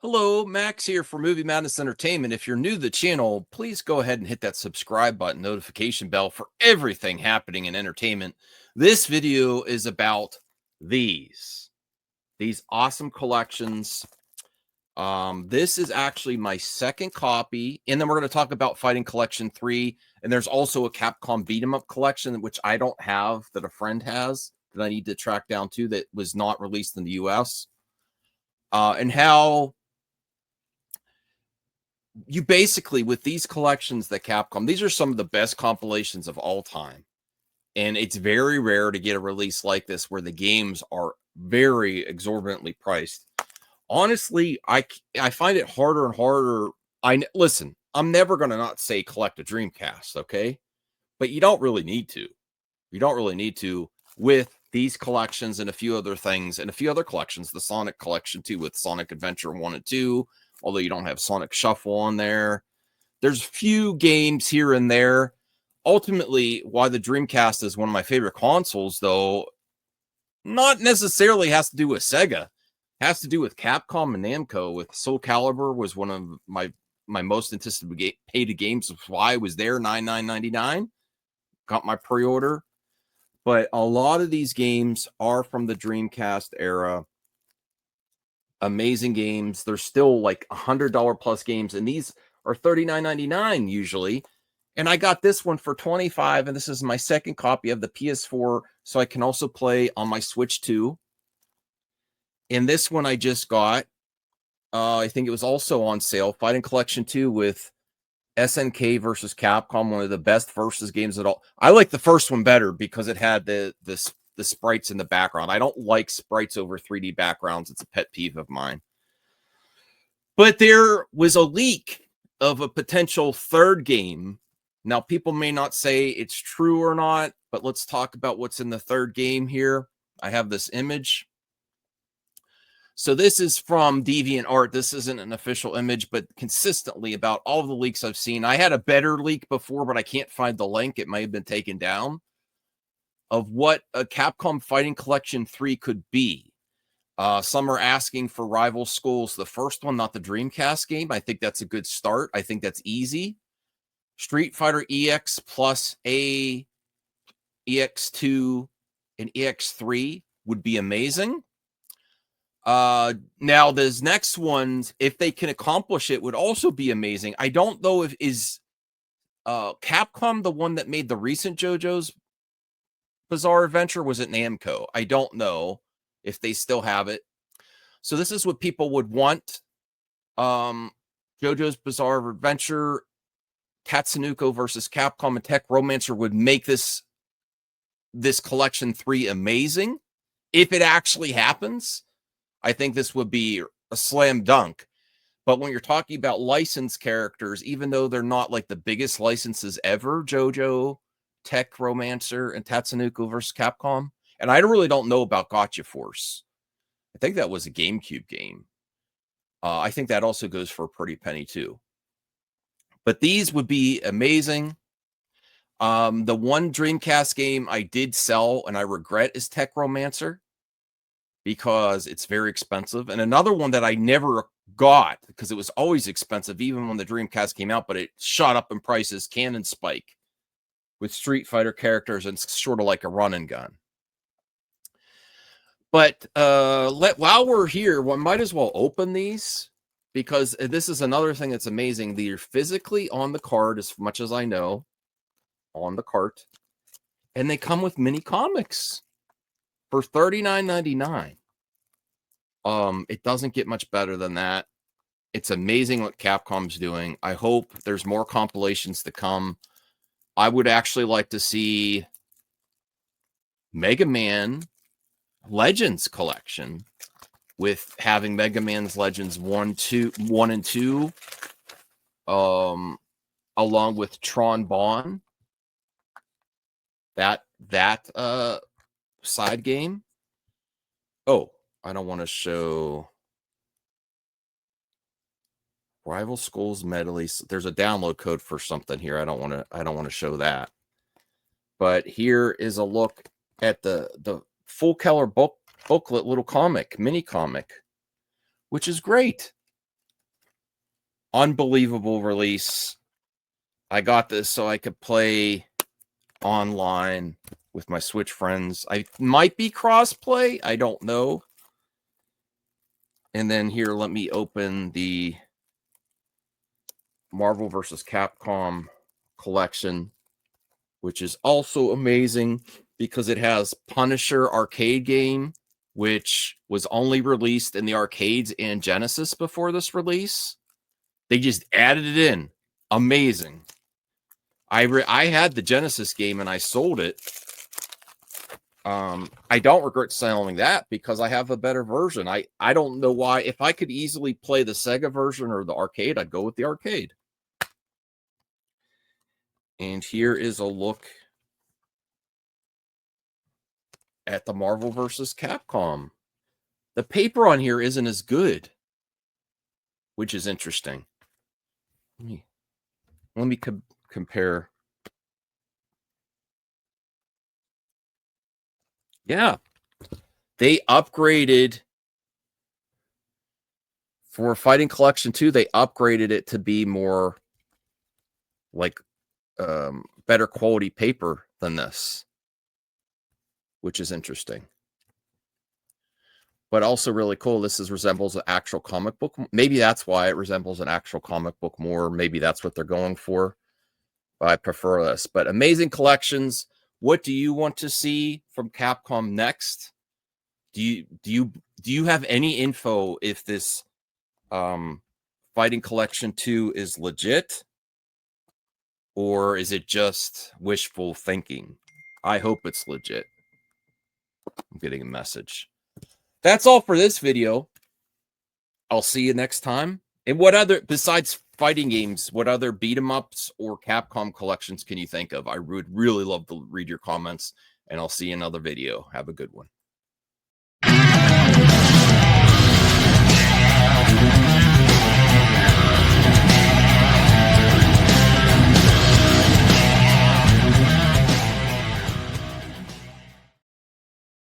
Hello, Max here for Movie Madness Entertainment. If you're new to the channel, please go ahead and hit that subscribe button, notification bell for everything happening in entertainment. This video is about these awesome collections. This is actually my second copy, and then we're going to talk about Fighting Collection 3, and there's also a Capcom beat 'em up collection, which I don't have, that a friend has, that I need to track down too, that was not released in the US. And how you basically, with these collections that Capcom, these are some of the best compilations of all time. And it's very rare to get a release like this where the games are very exorbitantly priced. Honestly, I find it harder and harder. Listen, I'm never going to not say collect a Dreamcast, okay? But you don't really need to. You don't really need to with these collections and a few other things and a few other collections. The Sonic collection too, with Sonic Adventure 1 and 2, although you don't have Sonic Shuffle on there. There's few games here and there. Ultimately, why the Dreamcast is one of my favorite consoles, though, not necessarily has to do with Sega. It has to do with Capcom and Namco. With Soul Calibur was one of my most anticipated games. That's why I was there, $99.99. Got my pre-order. But a lot of these games are from the Dreamcast era. Amazing games. They're still like $100 plus games, and these are $39.99 usually. And I got this one for $25, and this is my second copy of the PS4, so I can also play on my Switch too. And this one I just got. I think it was also on sale. Fighting Collection 2 with SNK versus Capcom, one of the best versus games at all. I like the first one better because it had the sprites in the background. I don't like sprites over 3D backgrounds. It's a pet peeve of mine. But there was a leak of a potential third game. Now, people may not say it's true or not, but let's talk about what's in the third game here. I have this image. So this is from DeviantArt. This isn't an official image, but consistently about all the leaks I've seen. I had a better leak before, but I can't find the link. It may have been taken down, of what a Capcom Fighting Collection 3 could be. Some are asking for Rival Schools, the first one, not the Dreamcast game. I think that's a good start. I think that's easy. Street Fighter EX plus a EX2 and EX3 would be amazing. Now those next ones, if they can accomplish it, would also be amazing. I don't know if is Capcom the one that made the recent JoJo's Bizarre Adventure? Was it Namco? I don't know if they still have it. So this is what people would want. JoJo's Bizarre Adventure, Tatsunoko versus Capcom, and Tech Romancer would make this collection 3 amazing. If it actually happens, I think this would be a slam dunk. But when you're talking about licensed characters, even though they're not like the biggest licenses ever, JoJo, Tech Romancer, and Tatsunoko versus Capcom, and I really don't know about Gotcha Force. I think that was a GameCube game. I think that also goes for a pretty penny too. But these would be amazing. The one Dreamcast game I did sell and I regret is Tech Romancer, because it's very expensive. And another one that I never got because it was always expensive, even when the Dreamcast came out, but it shot up in prices, Cannon Spike, with Street Fighter characters, and it's sort of like a run and gun. But while we're here, we might as well open these, because this is another thing that's amazing. They're physically on the card, as much as I know, on the cart, and they come with mini comics for $39.99. It doesn't get much better than that. It's amazing what Capcom's doing. I hope there's more compilations to come. I would actually like to see Mega Man Legends collection, with having Mega Man's Legends 1 and 2, along with Tron Bonne. That side game. Oh, I don't want to show Rival Schools Medley. There's a download code for something here. I don't want to show that. But here is a look at the full color booklet, little comic, mini comic, which is great. unbelievable release. I got this so I could play online with my Switch friends. I might be crossplay. I don't know. And then here, let me open the Marvel vs. Capcom collection, which is also amazing because it has Punisher arcade game, which was only released in the arcades and Genesis before this release. They just added it in. Amazing. I had the Genesis game and I sold it. I don't regret selling that because I have a better version. I don't know why. If I could easily play the Sega version or the arcade, I'd go with the arcade. And here is a look at the Marvel vs. Capcom. The paper on here isn't as good, which is interesting. Let me compare. Yeah, they upgraded for Fighting Collection 2. They upgraded it to be more like better quality paper than this, which is interesting. But also really cool. This resembles an actual comic book. Maybe that's why it resembles an actual comic book more. Maybe that's what they're going for. But I prefer this. But amazing collections. What do you want to see from Capcom next? Do you have any info if this Fighting Collection 2 is legit? Or is it just wishful thinking? I hope it's legit. I'm getting a message. That's all for this video. I'll see you next time. And what other, besides fighting games, what other beat 'em ups or Capcom collections can you think of? I would really love to read your comments, and I'll see you in another video. Have a good one.